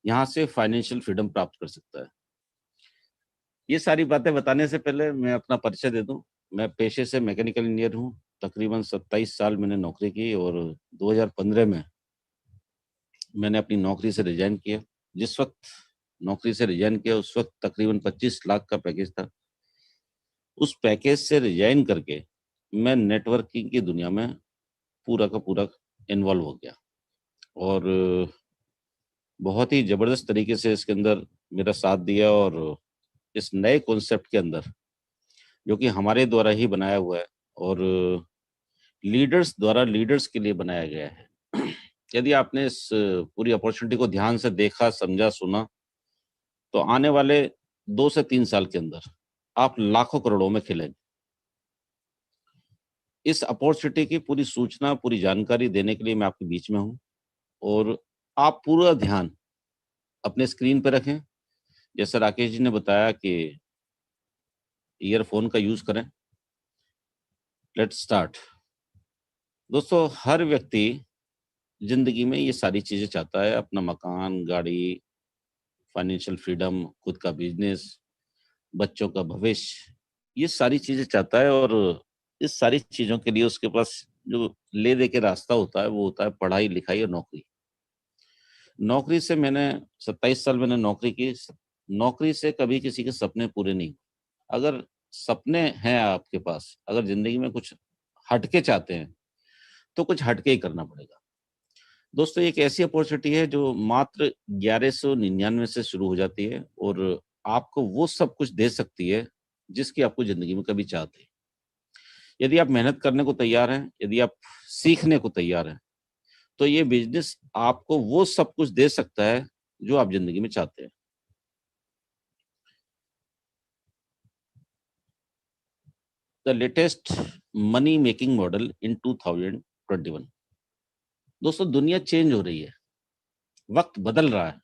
यहाँ से financial freedom प्राप्त कर सकता है। ये सारी बातें बताने से पहले मैं अपना परिचय दे दूं। मैं पेशे से मैकेनिकल इंजीनियर हूँ। तकरीबन 27 साल मैंने नौकरी की और 2015 में मैंने अपनी नौकरी से रिजाइन किया। जिस वक्त नौकरी से रिजाइन किया उस वक्त तकरीबन 25 लाख का पैकेज था। उस पैकेज से रिजाइन करके मैं नेटवर्किंग की दुनिया में पूरा का पूरा इन्वॉल्व हो गया और बहुत ही जबरदस्त तरीके से इसके अंदर मेरा साथ दिया। और इस नए कॉन्सेप्ट के अंदर जो कि हमारे द्वारा ही बनाया हुआ है और लीडर्स द्वारा लीडर्स के लिए बनाया गया है। यदि आपने इस पूरी अपॉर्चुनिटी को ध्यान से देखा, समझा, सुना, तो आने वाले 2 से 3 साल के अंदर आप लाखों करोड़ों में खेलेंगे। इस अपॉर्चुनिटी की पूरी सूचना, पूरी जानकारी देने के लिए मैं आपके बीच में हूँ और आप पूरा ध्यान अपने स्क्रीन पे रखें। जैसे राकेश जी ने बताया कि ईयरफोन का यूज करें। Let's start. दोस्तों, हर व्यक्ति जिंदगी में ये सारी चीजें चाहता है, अपना मकान, गाड़ी, फाइनेंशियल फ्रीडम, खुद का बिजनेस, बच्चों का भविष्य, ये सारी चीजें चाहता है। और इस सारी चीजों के लिए उसके पास जो ले दे के रास्ता होता है वो होता है पढ़ाई, लिखाई और नौकरी। नौकरी से मैंने 27 साल मैंने नौकरी की। नौकरी से कभी किसी के सपने पूरे नहीं। अगर सपने हैं आपके पास, अगर जिंदगी में कुछ हटके चाहते हैं, तो कुछ हटके ही करना पड़ेगा। दोस्तों, एक ऐसी अपॉर्चुनिटी है जो मात्र 1199 से शुरू हो जाती है और आपको वो सब कुछ दे सकती है जिसकी आपको जिंदगी में कभी चाह थी। यदि आप मेहनत करने को तैयार हैं, यदि आप सीखने को तैयार हैं, तो ये बिजनेस आपको वो सब कुछ दे सकता है जो आप जिंदगी में चाहते हैं। The latest money making model in 2021। दोस्तों, दुनिया चेंज हो रही है, वक्त बदल रहा है।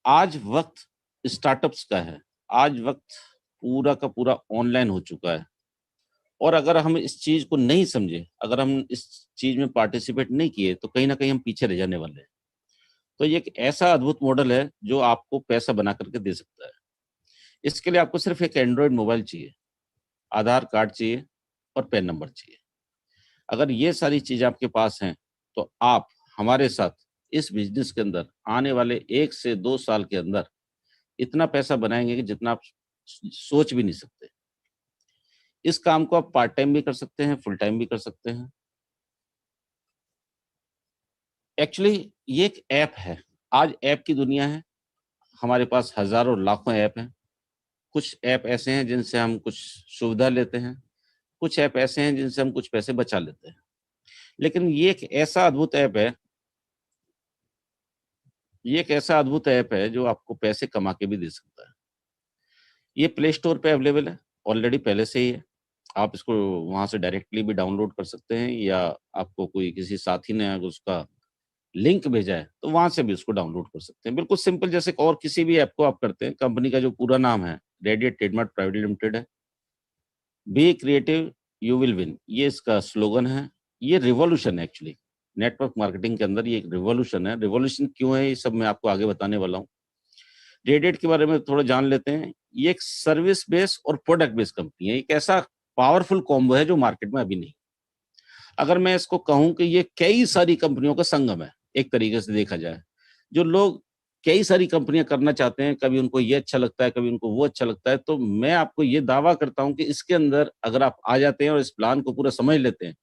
आज वक्त स्टार्टअप्स का है। आज वक्त पूरा का पूरा ऑनलाइन हो चुका है। और अगर हम इस चीज को नहीं समझे, अगर हम इस चीज में पार्टिसिपेट नहीं किए, तो कहीं ना कहीं हम पीछे रह जाने वाले हैं। तो ये एक ऐसा अद्भुत मॉडल है जो आपको पैसा बना करके दे सकता है। इसके लिए आपको सिर्फ एक एंड्रॉयड मोबाइल चाहिए, आधार कार्ड चाहिए और पैन नंबर चाहिए। अगर ये सारी चीजें आपके पास हैं, तो आप हमारे साथ इस बिजनेस के अंदर आने वाले 1 से 2 साल के अंदर इतना पैसा बनाएंगे कि जितना आप सोच भी नहीं सकते। इस काम को आप पार्ट टाइम भी कर सकते हैं, फुल टाइम भी कर सकते हैं। एक्चुअली ये एक ऐप है। आज ऐप की दुनिया है। हमारे पास हजारों लाखों ऐप हैं। कुछ ऐप ऐसे हैं जिनसे हम कुछ सुविधा लेते हैं, कुछ ऐप ऐसे हैं जिनसे हम कुछ पैसे बचा लेते हैं। लेकिन ये एक ऐसा अद्भुत ऐप है जो आपको पैसे कमा के भी दे सकता है। ये प्ले स्टोर पे अवेलेबल है, ऑलरेडी पहले से ही है। आप इसको वहाँ से डायरेक्टली भी डाउनलोड कर सकते हैं, या आपको कोई किसी साथी ने अगर उसका लिंक भेजा है, तो वहाँ से भी उसको डाउनलोड कर सकते हैं। बिल्कुल सिंपल, जैसे और किसी भी ऐप को आप करते हैं। कंपनी का जो पूरा नाम है रेडिएट ट्रेडमार्क प्राइवेट लिमिटेड है। Be creative, you will win, ये इसका स्लोगन है। ये रिवॉल्यूशन है एक्चुअली। नेटवर्क मार्केटिंग के अंदर ये एक रिवॉल्यूशन है। रिवॉल्यूशन क्यों है, ये सब मैं आपको आगे बताने वाला हूँ। रेडिएट के बारे में थोड़ा जान लेते हैं। ये एक सर्विस बेस्ड और प्रोडक्ट बेस्ड कंपनी है। एक ऐसा पावरफुल कॉम्बो है जो मार्केट में अभी नहीं। अगर मैं इसको कहूं कि ये कई सारी कंपनियों का संगम है, एक तरीके से देखा जाए। जो लोग कई सारी कंपनियां करना चाहते हैं, कभी उनको ये अच्छा लगता है, कभी उनको वो अच्छा लगता है, तो मैं आपको ये दावा करता हूं कि इसके अंदर अगर आप आ जाते हैं और इस प्लान को पूरा समझ लेते हैं,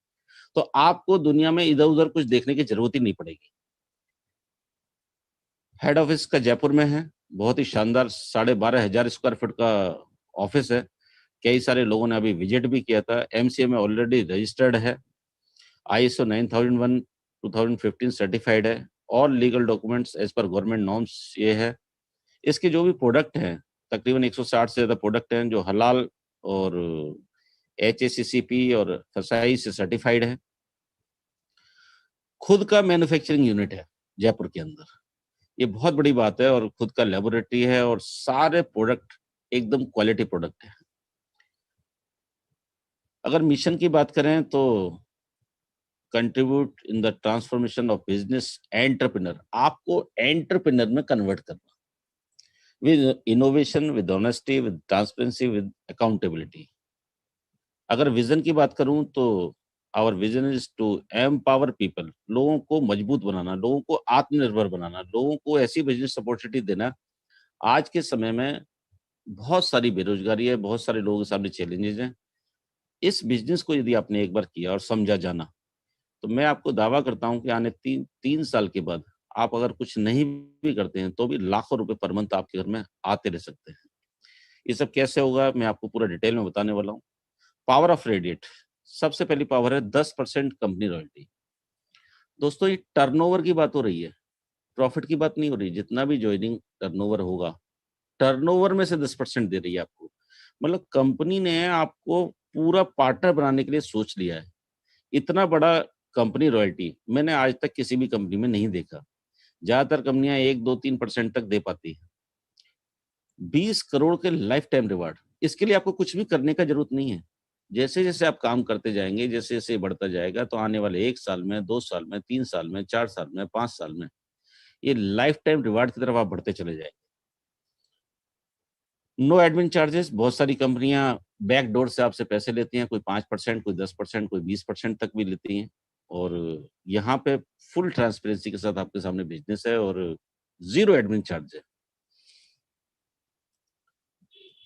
तो आपको दुनिया में इधर उधर कुछ देखने की जरूरत ही नहीं पड़ेगी। हेड ऑफिस का जयपुर में है। बहुत ही शानदार 12,500 स्क्वायर फीट का ऑफिस है। कई सारे लोगों ने अभी विजिट भी किया था। एमसीए में ऑलरेडी रजिस्टर्ड है। आईएसओ 9001 2015 सर्टिफाइड है। All legal documents as per government norms ये है। इसके जो भी प्रोडक्ट हैं, तकरीबन 160 से ज्यादा प्रोडक्ट हैं जो हलाल और एचएसीसीपी और फसाई से सर्टिफाइड है। खुद का मैन्युफैक्चरिंग यूनिट है जयपुर के अंदर। ये बहुत बड़ी बात है। और खुद का लेबोरेटरी है और सारे प्रोडक्ट एकदम क्वालिटी प्रोडक्ट है। अगर मिशन की बात करें तो contribute in the transformation of business entrepreneur, आपको एंटरप्रेन्योर में कन्वर्ट करना, with innovation, with honesty, with transparency, with accountability. अगर विजन की बात करूं तो our vision is to empower people, लोगों को मजबूत बनाना, लोगों को आत्मनिर्भर बनाना, लोगों को ऐसी बिजनेस अपॉर्चुनिटी देना। आज के समय में बहुत सारी बेरोजगारी है, बहुत सारे लोगों के सामने चैलेंजेस हैं। इस बिजनेस को यदि आपने एक बार किया और समझा जाना, तो मैं आपको दावा करता हूं कि आने 3 साल के बाद आप अगर कुछ नहीं भी करते हैं तो भी लाखों रुपए पर मंथ आपके घर में आते रह सकते हैं। ये सब कैसे होगा मैं आपको पूरा डिटेल में बताने वाला हूँ। पावर ऑफ रेडिएट, सबसे पहली पावर है 10% कंपनी रॉयल्टी। दोस्तों ये टर्नओवर की बात हो रही है, प्रॉफिट की बात नहीं हो रही। जितना भी ज्वाइनिंग टर्नओवर होगा, टर्नओवर में से 10% दे रही है आपको। मतलब कंपनी ने आपको पूरा पार्टनर बनाने के लिए सोच लिया है। इतना बड़ा कंपनी रॉयल्टी मैंने आज तक किसी भी कंपनी में नहीं देखा। ज्यादातर कंपनियां 1, 2, 3% तक दे पाती है। 20 करोड़ के लाइफ टाइम रिवार्ड, इसके लिए आपको कुछ भी करने का जरूरत नहीं है। जैसे जैसे आप काम करते जाएंगे, जैसे जैसे बढ़ता जाएगा, तो आने वाले 1 साल में, 2 साल में, 3 साल में, 4 साल में, 5 साल में ये लाइफ टाइम रिवार्ड की तरफ आप बढ़ते चले जाएंगे। नो एडमिन चार्जेस, बहुत सारी कंपनियां बैक डोर से आपसे पैसे लेती हैं, कोई 5%, कोई 10%, कोई 20% तक भी लेती हैं। और यहाँ पे फुल ट्रांसपेरेंसी के साथ आपके सामने बिजनेस है और जीरो एडमिन चार्ज है।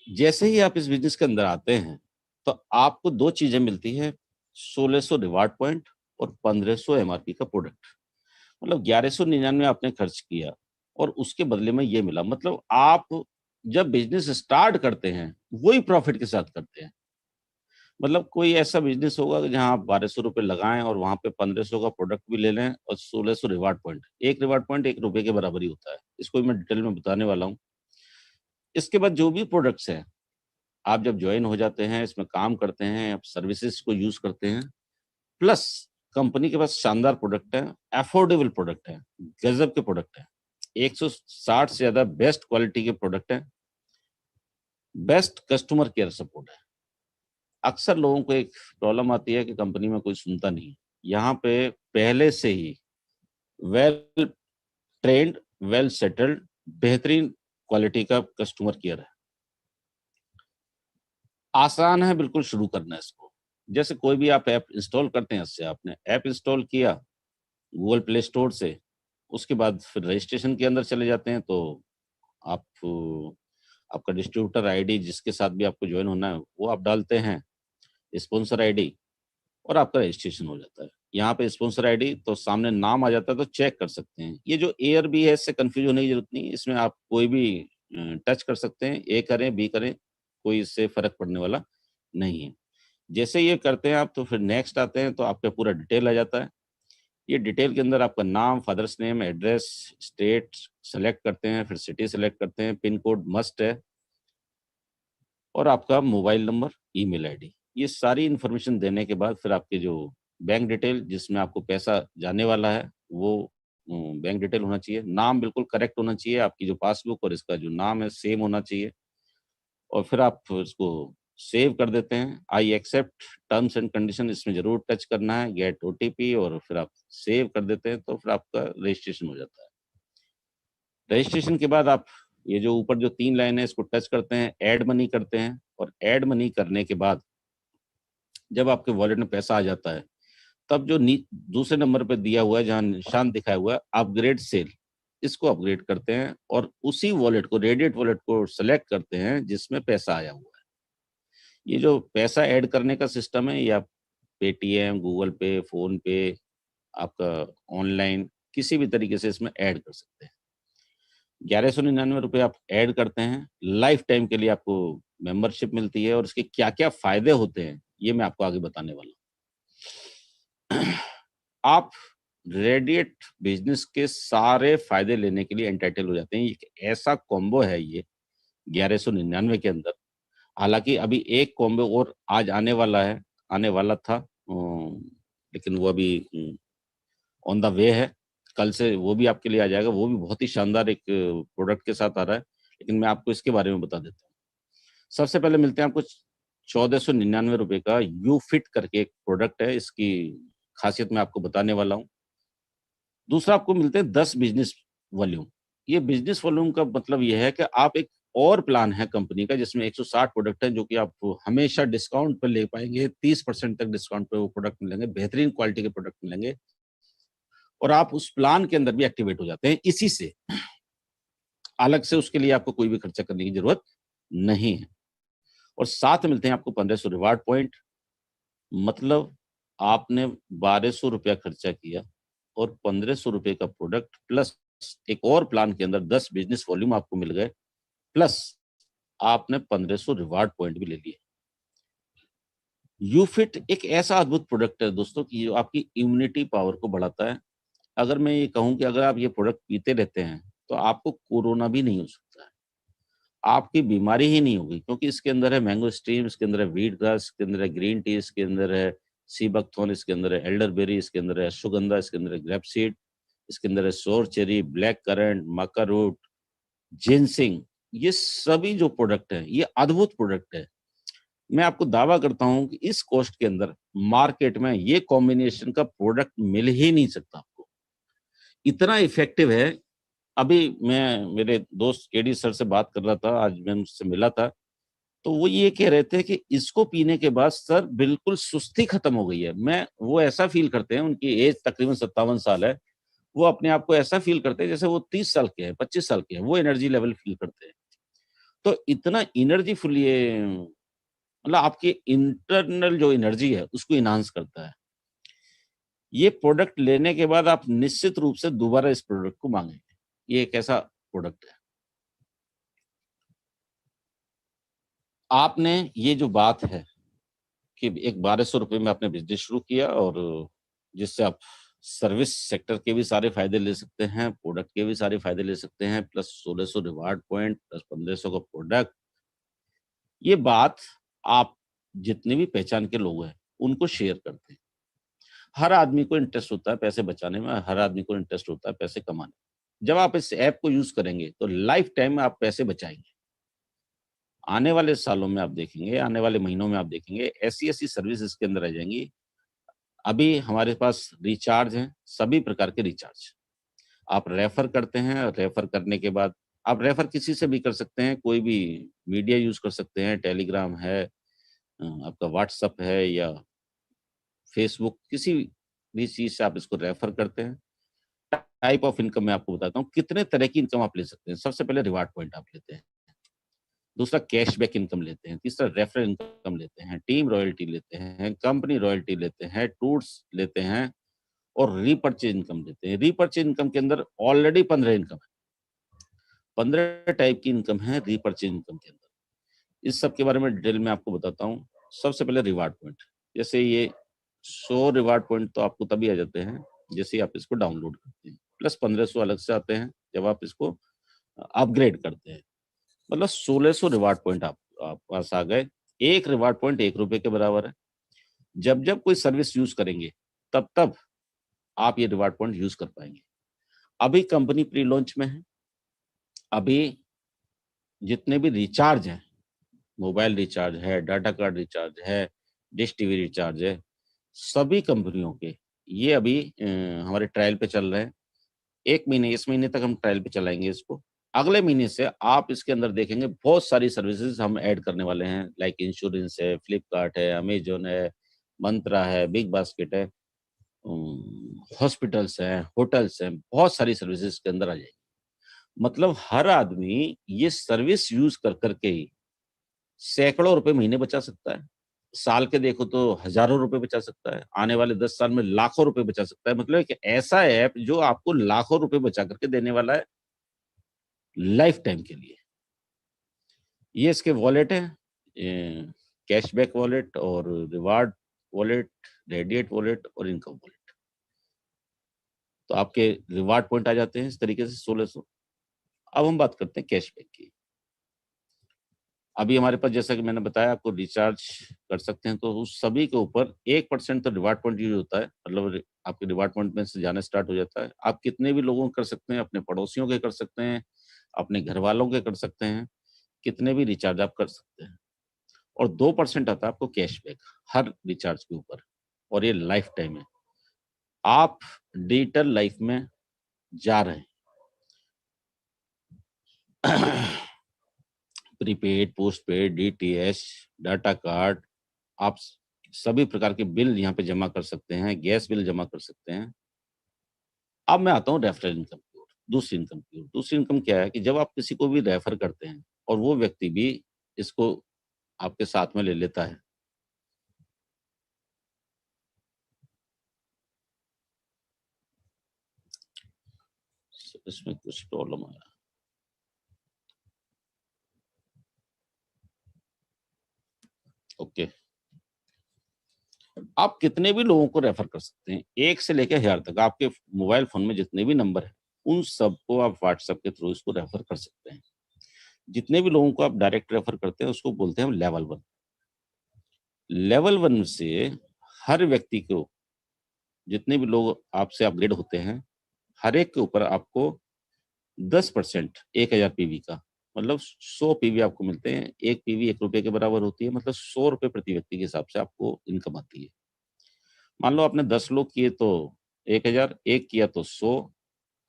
जैसे ही आप इस बिजनेस के अंदर आते हैं तो आपको दो चीजें मिलती है, 1600 रिवार्ड पॉइंट और 1500 एमआरपी का प्रोडक्ट। मतलब 1199 आपने खर्च किया और उसके बदले में ये मिला। मतलब आप जब बिजनेस स्टार्ट करते हैं वही प्रॉफिट के साथ करते हैं। मतलब कोई ऐसा बिजनेस होगा कि जहां आप 1200 रुपये लगाएं और वहां पे 1500 का प्रोडक्ट भी ले लें और 1600 रिवार्ड पॉइंट, एक रिवार्ड पॉइंट 1 रुपए के बराबर ही होता है। इसको भी मैं डिटेल में बताने वाला हूँ। इसके बाद जो भी प्रोडक्ट्स हैं, आप जब ज्वाइन हो जाते हैं, इसमें काम करते हैं, आप सर्विसेज को यूज करते हैं, प्लस कंपनी के पास शानदार प्रोडक्ट है, अफोर्डेबल प्रोडक्ट है, गजब के प्रोडक्ट है, 160 से ज्यादा बेस्ट क्वालिटी के प्रोडक्ट है, बेस्ट कस्टमर केयर सपोर्ट है। अक्सर लोगों को एक प्रॉब्लम आती है कि कंपनी में कोई सुनता नहीं है। यहाँ पे पहले से ही वेल ट्रेंड, वेल सेटल्ड, बेहतरीन क्वालिटी का कस्टमर केयर है। आसान है बिल्कुल शुरू करना इसको। जैसे कोई भी आप ऐप इंस्टॉल करते हैं, इससे आपने ऐप इंस्टॉल किया गूगल प्ले स्टोर से, उसके बाद फिर रजिस्ट्रेशन के अंदर चले जाते हैं, तो आप आपका डिस्ट्रीब्यूटर आईडी जिसके साथ भी आपको ज्वाइन होना है वो आप डालते हैं, स्पॉन्सर आईडी, और आपका रजिस्ट्रेशन हो जाता है। यहाँ पे स्पॉन्सर आईडी तो सामने नाम आ जाता है, तो चेक कर सकते हैं। ये जो एयर बी है इससे कंफ्यूज होने की जरूरत नहीं, इसमें आप कोई भी टच कर सकते हैं, ए करें बी करें, कोई इससे फर्क पड़ने वाला नहीं है। जैसे ये करते हैं आप तो फिर नेक्स्ट आते हैं तो आपका पूरा डिटेल आ जाता है। ये डिटेल के अंदर आपका नाम, father's name, address, state select करते हैं, फिर सिटी सेलेक्ट करते हैं, पिन कोड मस्ट है, और आपका मोबाइल नंबर, ईमेल आईडी। ये सारी इन्फॉर्मेशन देने के बाद फिर आपके जो बैंक डिटेल जिसमें आपको पैसा जाने वाला है वो बैंक डिटेल होना चाहिए। नाम बिल्कुल करेक्ट होना चाहिए, आपकी जो पासबुक और इसका जो नाम है सेम होना चाहिए। और फिर आप इसको सेव कर देते हैं। I accept terms and condition इसमें जरूर टच करना है, गेट ओटीपी, और फिर आप सेव कर देते हैं तो फिर आपका रजिस्ट्रेशन हो जाता है। रजिस्ट्रेशन के बाद आप ये जो ऊपर जो 3 लाइन है इसको टच करते हैं, ऐड मनी करते हैं, और ऐड मनी करने के बाद जब आपके वॉलेट में पैसा आ जाता है, तब जो दूसरे नंबर पे दिया हुआ है जहाँ निशान दिखाया हुआ है अपग्रेड सेल, इसको अपग्रेड करते हैं और उसी वॉलेट को, रेडिएट वॉलेट को सेलेक्ट करते हैं जिसमें पैसा आया हुआ है। ये जो पैसा ऐड करने का सिस्टम है, या पेटीएम, गूगल पे, फोन पे, आपका ऑनलाइन किसी भी तरीके से इसमें ऐड कर सकते हैं। 1199 रुपये आप ऐड करते हैं, लाइफ टाइम के लिए आपको मेंबरशिप मिलती है, और इसके क्या क्या फायदे होते हैं ये मैं आपको आगे बताने वाला हूँ। आप रेडिएट बिजनेस के सारे फायदे लेने के लिए एंटाइटल हो जाते हैं। एक ऐसा कॉम्बो है ये 1199 के अंदर। हालांकि अभी एक कॉम्बो और आज आने वाला है, आने वाला था, लेकिन वो अभी ऑन द वे है। कल से वो भी आपके लिए आ जाएगा, वो भी बहुत ही शानदार एक प्रोडक्ट के साथ आ रहा है, लेकिन मैं आपको इसके बारे में बता देता हूँ। सबसे पहले मिलते हैं आपको 1499 रुपए का यू फिट करके एक प्रोडक्ट है। इसकी खासियत मैं आपको बताने वाला हूँ। दूसरा आपको मिलते हैं 10 बिज़नेस वॉल्यूम। ये बिज़नेस वॉल्यूम का मतलब ये है कि आप एक और प्लान है कंपनी का जिसमें 160 प्रोडक्ट हैं जो कि आप हमेशा डिस्काउंट पे ले पाएँगे, 30% तक डिस्काउंट पे वो प्रोडक्ट मिलेंगे, बेहतरीन क्वालिटी के प्रोडक्ट मिलेंगे और आप उस प्लान के अंदर भी एक्टिवेट हो जाते हैं इसी से। अलग से उसके लिए आपको कोई भी खर्चा करने की ज़रूरत नहीं है और साथ में मिलते हैं आपको 1500 रिवार्ड पॉइंट। मतलब आपने ₹1200 खर्चा किया और ₹1500 का प्रोडक्ट प्लस एक और प्लान के अंदर 10 बिज़नेस वॉल्यूम आपको मिल गए, प्लस आपने 1500 रिवार्ड पॉइंट भी ले लिए। यूफिट एक ऐसा अद्भुत प्रोडक्ट है दोस्तों कि जो आपकी इम्यूनिटी पावर को बढ़ाता है। अगर मैं ये कहूँ कि अगर आप ये प्रोडक्ट पीते रहते हैं, तो आपको कोरोना भी नहीं हो सकता है। आपकी बीमारी ही नहीं होगी क्योंकि इसके अंदर है मैंगोस्टीन, इसके अंदर है व्हीट ग्रास, इसके अंदर है ग्रीन टी, इसके अंदर है सी बकथॉर्न, इसके अंदर है एल्डरबेरी, इसके अंदर है अश्वगंधा, इसके अंदर है ग्रेप सीड, इसके अंदर है sour cherry, black currant, maca root, ginseng. ये सभी जो प्रोडक्ट हैं, ये अद्भुत प्रोडक्ट है। मैं आपको दावा करता हूँ कि इस कॉस्ट के अंदर मार्केट में ये कॉम्बिनेशन का प्रोडक्ट मिल ही नहीं सकता आपको। इतना इफेक्टिव है। अभी मैं मेरे दोस्त केडी सर से बात कर रहा था, आज मैं उनसे मिला था, तो वो ये कह रहे थे कि इसको पीने के बाद सर बिल्कुल सुस्ती खत्म हो गई है। मैं वो ऐसा फ़ील करते हैं, उनकी एज तकरीबन 57 साल है। वो अपने आप को ऐसा फ़ील करते हैं जैसे वो 30 साल के हैं, 25 साल के हैं, वो एनर्जी लेवल फ़ील करते हैं। तो इतना एनर्जीफुल ये मतलब आपकी इंटरनल जो एनर्जी है, उसको एनहांस करता है। ये प्रोडक्ट लेने के बाद आप निश्चित रूप से दोबारा इस प्रोडक्ट को माँगेंगे। ये एक ऐसा प्रोडक्ट है। आपने ये जो बात है कि एक ₹1200 में आपने बिज़नेस शुरू किया और जिससे आप सर्विस सेक्टर के भी सारे फ़ायदे ले सकते हैं, प्रोडक्ट के भी सारे फ़ायदे ले सकते हैं, प्लस 1600 रिवार्ड पॉइंट, प्लस 1500 का प्रोडक्ट। ये बात आप जितने भी पहचान के लोग हैं, उनको शेयर करते हैं। हर आदमी को इंटरेस्ट होता है पैसे बचाने में, हर आदमी को इंटरेस्ट होता है पैसे कमाने में। जब आप इस ऐप को यूज़ करेंगे, तो लाइफ़ टाइम में आप पैसे बचाएँगे। आने वाले सालों में आप देखेंगे, आने वाले महीनों में आप देखेंगे, ऐसी-ऐसी सर्विस इसके अंदर आ जाएँगी। अभी हमारे पास रिचार्ज हैं, सभी प्रकार के रिचार्ज। आप रेफ़र करते हैं, रेफ़र करने के बाद आप रेफ़र किसी से भी कर सकते हैं, कोई भी मीडिया यूज़ कर सकते हैं, टेलीग्राम है आपका व्हाट्सएप है या फ़ेसबुक, किसी भी चीज़ से आप इसको रेफ़र करते हैं। टाइप ऑफ इनकम मैं आपको बताता हूँ, कितने तरह की इनकम आप ले सकते हैं। सबसे पहले रिवार्ड पॉइंट आप लेते हैं। दूसरा कैशबैक इनकम लेते हैं, तीसरा रेफरल इनकम लेते हैं, टीम रॉयल्टी लेते हैं, कंपनी रॉयल्टी लेते हैं, टूर्स लेते हैं और रीपर्चेज़ इनकम लेते हैं। रीपर्चेज़ इनकम के अंदर ऑलरेडी 15 इनकम है। 15 टाइप की इनकम है रीपर्चेज़ इनकम के अंदर। इस सब के बारे में डिटेल में आपको बताता हूँ। सबसे पहले रिवार्ड पॉइंट, जैसे ये 100 रिवार्ड पॉइंट तो आपको तभी आ जाते हैं, जैसे ही आप इसको डाउनलोड करते हैं। प्लस 1500 अलग से आते हैं, जब आप इसको अपग्रेड करते हैं। मतलब 1600 रिवार्ड पॉइंट आप पास आ गए। 1 रिवार्ड पॉइंट ₹1 के बराबर है। जब-जब कोई सर्विस यूज़ करेंगे, तब-तब आप ये रिवार्ड पॉइंट यूज़ कर पाएँगे। अभी कंपनी प्री लॉन्च में है। अभी जितने भी रिचार्ज हैं, मोबाइल रिचार्ज है, डाटा कार्ड रिचार्ज है, डिश टीवी रिचार्ज है, सभी कंपनियों के ये अभी हमारे ट्रायल पे चल रहे हैं। 1 महीने इस महीने तक हम ट्रायल पे चलाएँगे इसको। अगले महीने से आप इसके अंदर देखेंगे बहुत सारी सर्विसेज़ हम ऐड करने वाले हैं, लाइक इंश्योरेंस है, फ्लिपकार्ट है, अमेज़न है, मंत्रा है, बिग बास्केट है, हॉस्पिटल्स हैं, होटल्स हैं, बहुत सारी सर्विसेज़ इसके अंदर आ जाएँगी। मतलब हर आदमी ये सर्विस यूज़ कर के ही सैकड़ों रुपए महीने बचा सकता है। साल के देखो तो हज़ारों रुपए बचा सकता है। आने वाले 10 साल में लाखों रुपए बचा सकता है। मतलब एक ऐसा ऐप जो आपको लाखों रुपए बचा कर के देने वाला है लाइफ टाइम के लिए। ये इसके वॉलेट हैं, कैशबैक वॉलेट और रिवार्ड वॉलेट, रेडिएट वॉलेट और इनकम वॉलेट। तो आपके रिवार्ड पॉइंट आ जाते हैं इस तरीके से 1600। अब हम बात करते हैं कैशबैक की। अभी हमारे पास जैसा कि मैंने बताया आपको रिचार्ज कर सकते हैं, तो उस सभी के ऊपर 1% तो रिवार्ड पॉइंट यूज़ होता है, मतलब आपके रिवार्ड पॉइंट में से जाना स्टार्ट हो जाता है। आप कितने भी लोगों के कर सकते हैं, अपने पड़ोसियों के कर सकते हैं, अपने घरवालों के कर सकते हैं, कितने भी रिचार्ज आप कर सकते हैं। और 2% आता है आपको कैशबैक हर रिचार्ज के ऊपर और ये लाइफ टाइम है। आप डिजिटल लाइफ में जा रहे हैं। Prepaid, postpaid, DTH, data card, आप सभी प्रकार के बिल यहाँ पे जमा कर सकते हैं, गैस बिल जमा कर सकते हैं। अब मैं आता हूँ रेफरल इनकम की ओर, दूसरी इनकम की ओर। दूसरी इनकम क्या है कि जब आप किसी को भी रेफर करते हैं और वो व्यक्ति भी इसको आपके साथ में ले लेता है, इसमें कुछ प्रॉब्लम आया। ओके, आप कितने भी लोगों को रेफर कर सकते हैं, 1 से लेकर 1000 तक। आपके मोबाइल फोन में जितने भी नंबर हैं, उन सबको आप व्हाट्सएप के थ्रू इसको रेफर कर सकते हैं। जितने भी लोगों को आप डायरेक्ट रेफर करते हैं, उसको बोलते हैं लेवल 1। लेवल 1 से हर व्यक्ति को, जितने भी लोग आपसे अपग्रेड होते हैं, हर एक के ऊपर आपको 10% 1000 पीवी का, मतलब 100 पीवी आपको मिलते हैं। 1 पीवी 1 रुपए के बराबर होती है, मतलब 100 रुपए प्रति व्यक्ति के हिसाब से आपको इनकम आती है। मान लो आपने 10 लोग किए तो 1000, 1 किया तो 100,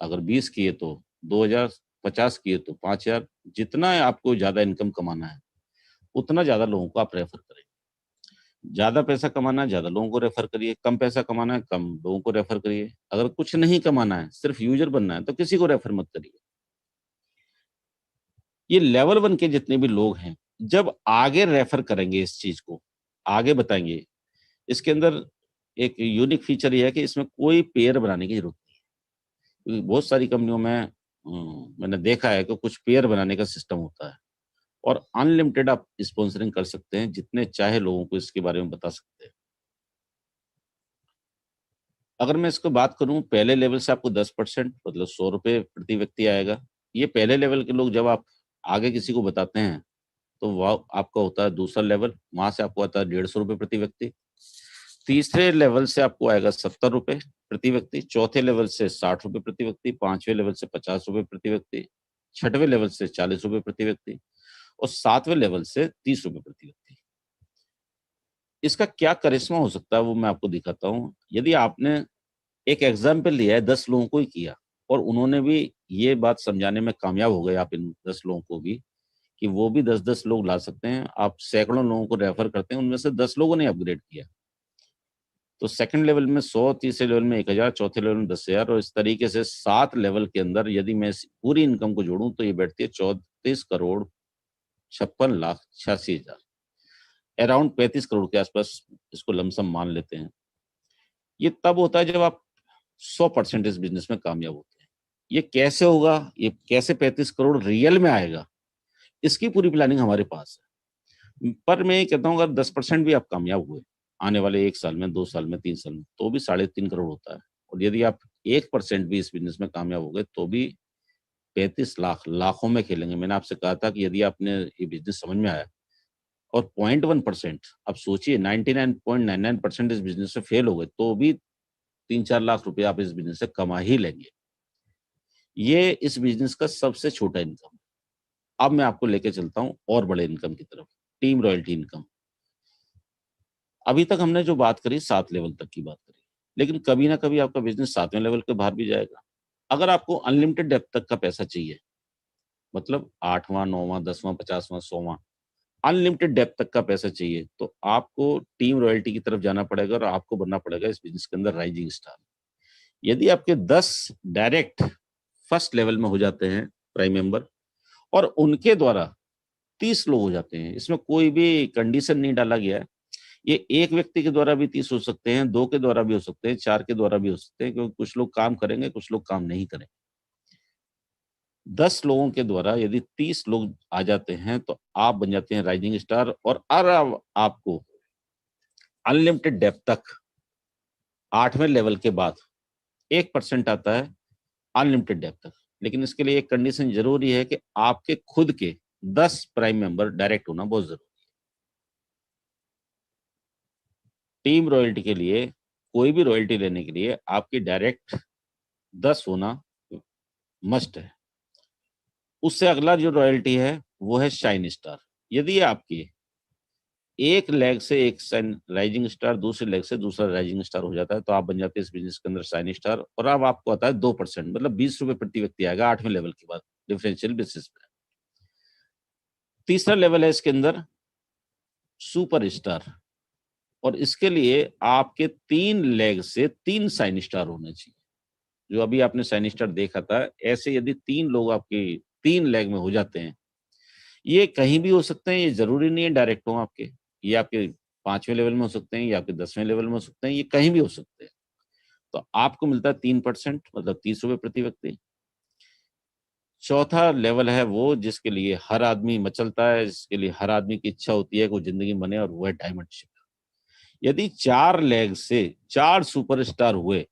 अगर 20 किए तो 2000, 50 किए तो 5000। जितना आपको ज्यादा इनकम कमाना है, उतना ज्यादा लोगों को आप रेफर करें। ज्यादा पैसा कमाना है, ज्यादा लोगों को रेफर करिए। कम पैसा कमाना है, कम लोगों को रेफर करिए। अगर कुछ नहीं कमाना है, सिर्फ यूजर बनना है, तो किसी को रेफर मत करिए। ये लेवल 1 के जितने भी लोग हैं, जब आगे रेफर करेंगे इस चीज को, आगे बताएंगे, इसके अंदर एक यूनिक फीचर ये है कि इसमें कोई पेयर बनाने की जरूरत नहीं है। क्योंकि बहुत सारी कंपनियों में मैंने देखा है कि कुछ पेयर बनाने का सिस्टम होता है, और अनलिमिटेड आप स्पॉन्सरिंग कर सकते हैं, जितने चाहे लोगों को इसके बारे में बता सकते हैं। अगर मैं इसको बात करूं, पहले लेवल से आपको 10%, मतलब 100 रुपए प्रति व्यक्ति आएगा। ये पहले लेवल के लोग, जब आप आगे किसी को बताते हैं, तो वह आपका होता है दूसरा लेवल, वहां से आपको आता है 150 रुपए प्रति व्यक्ति। तीसरे लेवल से आपको आएगा 70 रुपए प्रति व्यक्ति। चौथे लेवल से 60 रुपए प्रति व्यक्ति। पांचवें लेवल से 50 रुपए प्रति व्यक्ति। छठवें लेवल से 40 रुपए प्रति व्यक्ति। और सातवें लेवल से 30 रुपए प्रति व्यक्ति। इसका क्या करिश्मा हो सकता है, वो मैं आपको दिखाता हूँ। यदि आपने एक एग्जाम्पल लिया है, 10 लोगों को ही किया, और उन्होंने भी ये बात समझाने में कामयाब हो गए, आप इन 10 लोगों को भी, कि वो भी 10-10 लोग ला सकते हैं। आप सैकड़ों लोगों को रेफर करते हैं, उनमें से 10 लोगों ने अपग्रेड किया, तो सेकंड लेवल में 100, तीसरे लेवल में 1000, चौथे लेवल में 10,000, और इस तरीके से 7 लेवल के अंदर यदि मैं इस पूरी इनकम को जोड़ूं, तो ये बैठती है 34,56,86,000, अराउंड 35 करोड़ के आसपास इसको लमसम मान लेते हैं। ये तब होता है जब आप 100% इस बिजनेस में कामयाब होते हैं। ये कैसे होगा, ये कैसे 35 करोड़ रियल में आएगा, इसकी पूरी प्लानिंग हमारे पास है। पर मैं ये कहता हूँ, अगर 10% भी आप कामयाब हुए आने वाले 1 साल में, 2 साल में, 3 साल में, तो भी 3.5 करोड़ होता है। और यदि आप 1% भी इस बिजनेस में कामयाब हो गए, तो भी 35 लाख, लाखों में खेलेंगे। मैंने आपसे कहा था कि यदि आपने ये बिजनेस समझ में आया, और 0.1%, अब सोचिए 99.99% इस बिजनेस से फेल हो गए, तो भी 3-4 लाख रुपए आप इस बिजनेस से कमा ही लेंगे। ये इस बिजनेस का सबसे छोटा इनकम। अब मैं आपको लेके चलता हूँ और बड़े इनकम की तरफ, टीम रॉयल्टी इनकम। अभी तक हमने जो बात करी, 7 लेवल तक की बात करी, लेकिन कभी ना कभी आपका बिजनेस 7वें लेवल के बाहर भी जाएगा। अगर आपको अनलिमिटेड डेप्थ तक का पैसा चाहिए, मतलब 8वां, 9वां, 10वां, 50वां, 100वां, अनलिमिटेड डेप्थ तक का पैसा चाहिए, तो आपको टीम रॉयल्टी की तरफ जाना पड़ेगा, और आपको बनना पड़ेगा इस बिजनेस के अंदर राइजिंग स्टार। यदि आपके 10 डायरेक्ट फर्स्ट लेवल में हो जाते हैं प्राइम मेंबर, और उनके द्वारा 30 लोग हो जाते हैं, इसमें कोई भी कंडीशन नहीं डाला गया है। ये एक व्यक्ति के द्वारा भी 30 हो सकते हैं, 2 के द्वारा भी हो सकते हैं, 4 के द्वारा भी हो सकते हैं, क्योंकि कुछ लोग काम करेंगे, कुछ लोग काम नहीं करेंगे। 10 लोगों के द्वारा यदि 30 लोग आ जाते हैं, तो आप बन जाते हैं राइजिंग स्टार। और अब आपको अनलिमिटेड डेप्थ तक 8वें लेवल के बाद 1% आता है अनलिमिटेड डेप्थ तक। लेकिन इसके लिए एक कंडीशन जरूरी है कि आपके खुद के 10 प्राइम मेंबर डायरेक्ट होना बहुत जरूरी है। टीम रॉयल्टी के लिए, कोई भी रॉयल्टी लेने के लिए, आपकी डायरेक्ट 10 होना मस्ट है। उससे अगला जो रॉयल्टी है, वो है शाइन स्टार। यदि आपकी एक लेग से एक राइजिंग स्टार, दूसरे लेग से दूसरा राइजिंग स्टार हो जाता है, तो आप बन जाते हैं इस बिजनेस के अंदर शाइनिंग स्टार। और अब आपको आता है 2%, मतलब 20 रुपए प्रति व्यक्ति आएगा 8वें लेवल के बाद डिफरेंशियल बेसिस पे। तीसरा लेवल है इसके अंदर सुपर स्टार, और इसके लिए आपके 3 लेग से 3 शाइनिंग स्टार होने चाहिए। जो अभी आपने शाइनिंग स्टार देखा था, ऐसे यदि 3 लोग आपके 3 लेग में हो जाते हैं, ये कहीं भी हो सकते हैं, ये जरूरी नहीं है डायरेक्ट हो आपके, ये आपके 5वें लेवल में हो सकते हैं, ये आपके 10वें लेवल में हो सकते हैं, ये कहीं भी हो सकते हैं। तो आपको मिलता है 3%, मतलब 30 रुपए प्रति व्यक्ति। चौथा लेवल है वो जिसके लिए हर आदमी मचलता है, जिसके लिए हर आदमी की इच्छा होती है कि वो जिंदगी बने, और वो है डायमंड शिप। यदि 4 लेग से 4 सुपरस्टार हुए,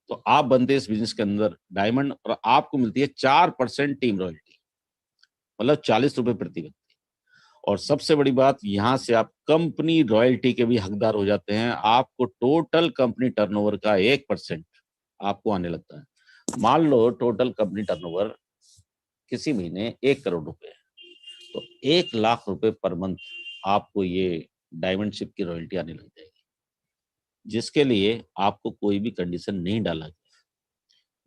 तो आप बनते हैं इस बिजनेस के अंदर डायमंड, और आपको मिलती है 4% टीम रॉयल्टी, मतलब 40 रुपए प्रति व्यक्ति। और सबसे बड़ी बात, यहाँ से आप कंपनी रॉयल्टी के भी हकदार हो जाते हैं। आपको टोटल कंपनी टर्नओवर का 1% आपको आने लगता है। मान लो टोटल कंपनी टर्नओवर किसी महीने 1 करोड़ रुपए है, तो 1 लाख रुपए पर मंथ आपको ये डायमंड शिप की रॉयल्टी आने लग जाएगी, जिसके लिए आपको कोई भी कंडीशन नहीं डाला गया।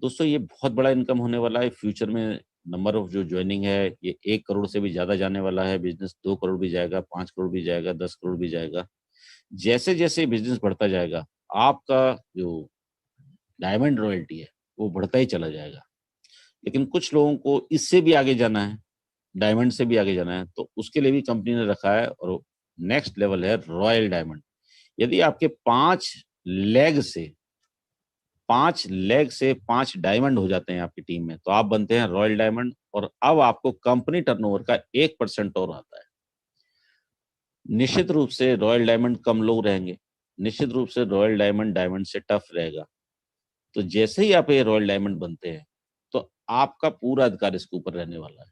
दोस्तों, ये बहुत बड़ा इनकम होने वाला है फ्यूचर में। नंबर ऑफ जो ज्वाइनिंग है, ये 1 करोड़ से भी ज्यादा जाने वाला है। बिजनेस 2 करोड़ भी जाएगा, 5 करोड़ भी जाएगा, 10 करोड़ भी जाएगा। जैसे जैसे बिजनेस बढ़ता जाएगा, आपका जो डायमंड रॉयल्टी है वो बढ़ता ही चला जाएगा। लेकिन कुछ लोगों को इससे भी आगे जाना है, डायमंड से भी आगे जाना है, तो उसके लिए भी कंपनी ने रखा है, और नेक्स्ट लेवल है रॉयल डायमंड। यदि आपके 5 डायमंड हो जाते हैं आपकी टीम में, तो आप बनते हैं रॉयल डायमंड, और अब आपको कंपनी टर्नओवर का 1% और आता है। निश्चित रूप से रॉयल डायमंड कम लोग रहेंगे, निश्चित रूप से रॉयल डायमंड डायमंड से टफ रहेगा। तो जैसे ही आप ये रॉयल डायमंड बनते हैं, तो आपका पूरा अधिकार इसके ऊपर रहने वाला है।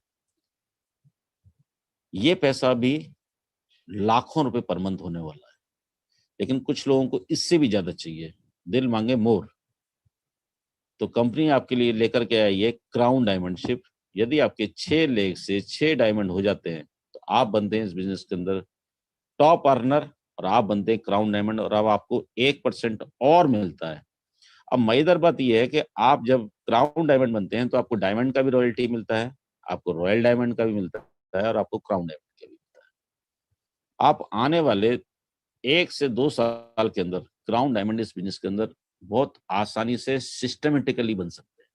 ये पैसा भी लाखों रुपए पर मंथ होने वाला है। लेकिन कुछ लोगों को इससे भी ज्यादा चाहिए, दिल मांगे मोर। तो कंपनी आपके लिए लेकर के आई है क्राउन डायमंडशिप। यदि आपके 6 लेग से 6 डायमंड हो जाते हैं, तो आप बनते हैं इस बिजनेस के अंदर टॉप अर्नर, और आप बनते हैं क्राउन डायमंड, और अब आपको 1% और मिलता है। अब मजेदार बात यह है कि आप जब क्राउन डायमंड बनते हैं, तो आपको डायमंड का भी रॉयल्टी मिलता है, आपको रॉयल डायमंड का भी मिलता है, और आपको क्राउन डायमंड का भी मिलता है। आप आने वाले 1 से 2 साल के अंदर क्राउन डायमंड इस बिजनेस के अंदर बहुत आसानी से सिस्टमेटिकली बन सकते हैं।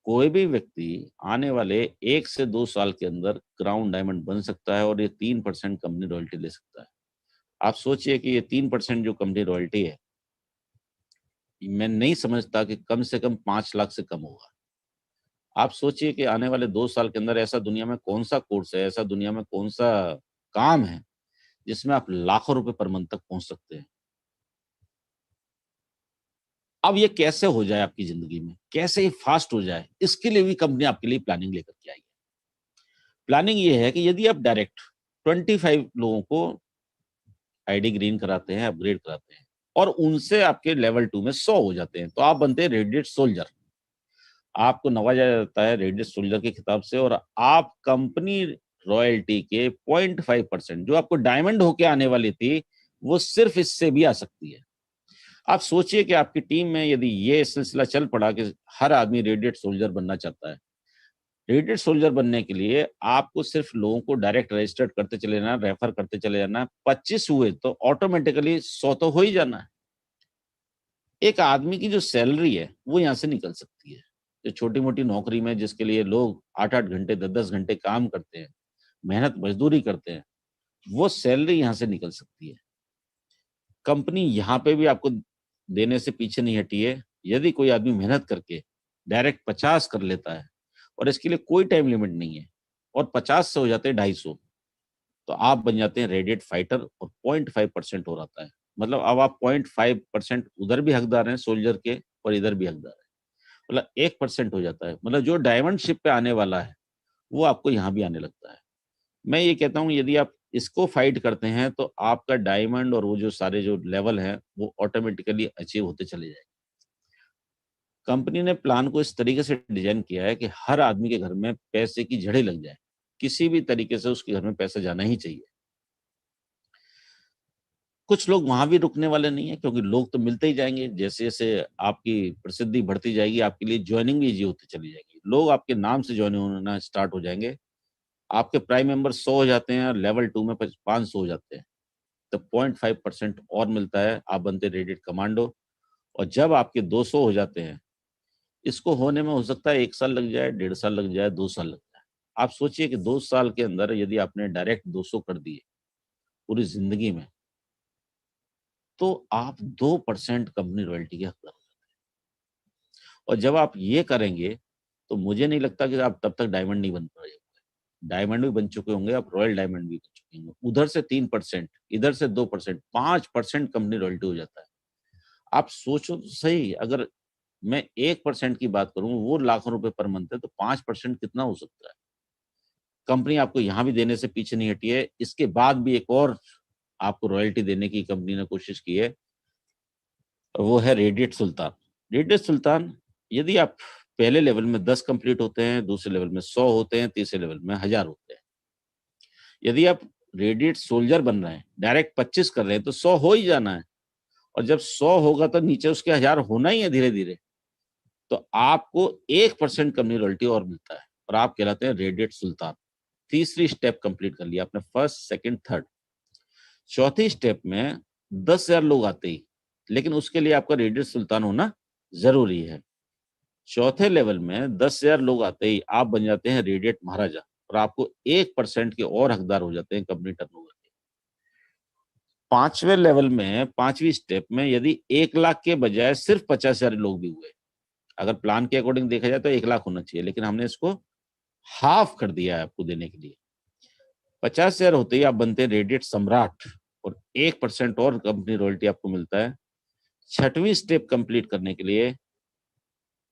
कोई भी व्यक्ति आने वाले 1 से 2 साल के अंदर क्राउन डायमंड बन सकता है, और ये 3% कंपनी रॉयल्टी ले सकता है। आप सोचिए कि ये 3% जो कंपनी रॉयल्टी है, मैं नहीं समझता कि कम से कम 5 लाख से कम होगा। आप सोचिए कि आने वाले 2 साल के अंदर ऐसा दुनिया में कौन सा कोर्स है, ऐसा दुनिया में कौन सा काम है जिसमें आप लाखों रुपए पर मंथ तक पहुंच सकते हैं। अब ये कैसे हो जाए आपकी जिंदगी में, कैसे ये फास्ट हो जाए, इसके लिए भी कंपनी आपके लिए प्लानिंग लेकर के आई है। प्लानिंग ये है कि यदि आप डायरेक्ट 25 लोगों को आईडी ग्रीन कराते हैं, अपग्रेड कराते हैं, और उनसे आपके लेवल 2 में 100 हो जाते हैं, तो आप बनते हैं रेडिएट सोल्जर। आपको नवाजा जाता है रेडिएट सोल्जर के खिताब से, और आप कंपनी रॉयल्टी के 0.5% जो आपको डायमंड होके आने वाली थी, वो सिर्फ इससे भी आ सकती है। आप सोचिए कि आपकी टीम में यदि ये सिलसिला चल पड़ा कि हर आदमी रेडिएट सोल्जर बनना चाहता है, रेडिएट सोल्जर बनने के लिए आपको सिर्फ लोगों को डायरेक्ट रजिस्टर्ड करते चले जाना, रेफर करते चले जाना। 25 हुए तो ऑटोमेटिकली 100 तो हो ही जाना है। एक आदमी की जो सैलरी है वो यहाँ से निकल सकती है। जो छोटी मोटी नौकरी में जिसके लिए लोग 8-8 घंटे 10-10 घंटे काम करते हैं, मेहनत मजदूरी करते हैं, वो सैलरी यहाँ से निकल सकती है। कंपनी यहाँ पे भी आपको देने से पीछे नहीं हटी है। यदि कोई आदमी मेहनत करके डायरेक्ट 50 कर लेता है, और इसके लिए कोई टाइम लिमिट नहीं है, और 50 से हो जाते हैं 250, तो आप बन जाते हैं रेडिएट फाइटर, और 0.5% हो जाता है। मतलब अब आप 0.5% उधर भी हकदार हैं सोल्जर के, और इधर भी हकदार है। मतलब 1% हो जाता है। मतलब जो डायमंड शिप पे आने वाला है, वो आपको यहाँ भी आने लगता है। मैं ये कहता हूँ, यदि आप इसको फाइट करते हैं, तो आपका डायमंड और वो जो सारे जो लेवल हैं, वो ऑटोमेटिकली अचीव होते चले जाएंगे। कंपनी ने प्लान को इस तरीके से डिजाइन किया है कि हर आदमी के घर में पैसे की जड़ें लग जाए, किसी भी तरीके से उसके घर में पैसा जाना ही चाहिए। कुछ लोग वहां भी रुकने वाले नहीं है, क्योंकि लोग तो मिलते ही जाएंगे। जैसे जैसे आपकी प्रसिद्धि बढ़ती जाएगी, आपके लिए ज्वाइनिंग भी इजी होती चली जाएगी, लोग आपके नाम से ज्वाइन होना स्टार्ट हो जाएंगे। आपके प्राइम मेंबर 100 हो जाते हैं और लेवल 2 में 500 हो जाते हैं, तो 0.5% और मिलता है, आप बनते रेडिएट कमांडो। और जब आपके 200 हो जाते हैं, इसको होने में हो सकता है 1 साल लग जाए, 1.5 साल लग जाए, 2 साल लग जाए। आप सोचिए कि 2 साल के अंदर यदि आपने डायरेक्ट 200 कर दिए पूरी जिंदगी में, तो आप 2% कंपनी रॉयल्टी के हकदार हो। और जब आप ये करेंगे, तो मुझे नहीं लगता कि आप तब तक डायमंड नहीं बन पाए। डायमंड भी बन चुके होंगे, आप रॉयल डायमंड भी बन चुके होंगे। उधर से 3%, इधर से 2%, 5% कंपनी रॉयल्टी हो जाता है। आप सोचो तो सही, अगर मैं 1% की बात करूं, वो लाखों रुपए पर मंथ है, तो 5% कितना हो सकता है। कंपनी आपको यहाँ भी देने से पीछे नहीं हटी है, इसके बाद भी एक और आपको रॉयल्टी देने की कंपनी ने कोशिश की है, वो है रेडिएट सुल्तान। रेडिएट सुल्तान, यदि आप पहले लेवल में 10 कंप्लीट होते हैं, दूसरे लेवल में 100 होते हैं, तीसरे लेवल में 1000 होते हैं। यदि आप रेडिएट सोल्जर बन रहे हैं, डायरेक्ट 25 कर रहे हैं, तो 100 हो ही जाना है। और जब 100 होगा तो नीचे उसके 1000 होना ही है धीरे धीरे। तो आपको 1% कंपनी रॉयल्टी और मिलता है, और आप कहलाते हैं रेडिएट सुल्तान। तीसरी स्टेप कंप्लीट कर लिया आपने, फर्स्ट, सेकंड, थर्ड। चौथी स्टेप में 10,000 लोग आते ही, लेकिन उसके लिए आपका रेडिएट सुल्तान होना जरूरी है। चौथे लेवल में 10,000 लोग आते ही आप बन जाते हैं रेडिएट महाराजा, और आपको 1% के और हकदार हो जाते हैं कंपनी टर्नओवर के। पांचवें लेवल में, पांचवी स्टेप में, यदि 1 लाख के बजाय सिर्फ 50,000 लोग भी हुए, अगर प्लान के अकॉर्डिंग देखा जाए तो 1 लाख होना चाहिए, लेकिन हमने इसको हाफ कर दिया है आपको देने के लिए। 50,000 होते ही आप बनते हैं रेडिएट सम्राट, और 1% और कंपनी रॉयल्टी आपको मिलता है। छठवीं स्टेप कंप्लीट करने के लिए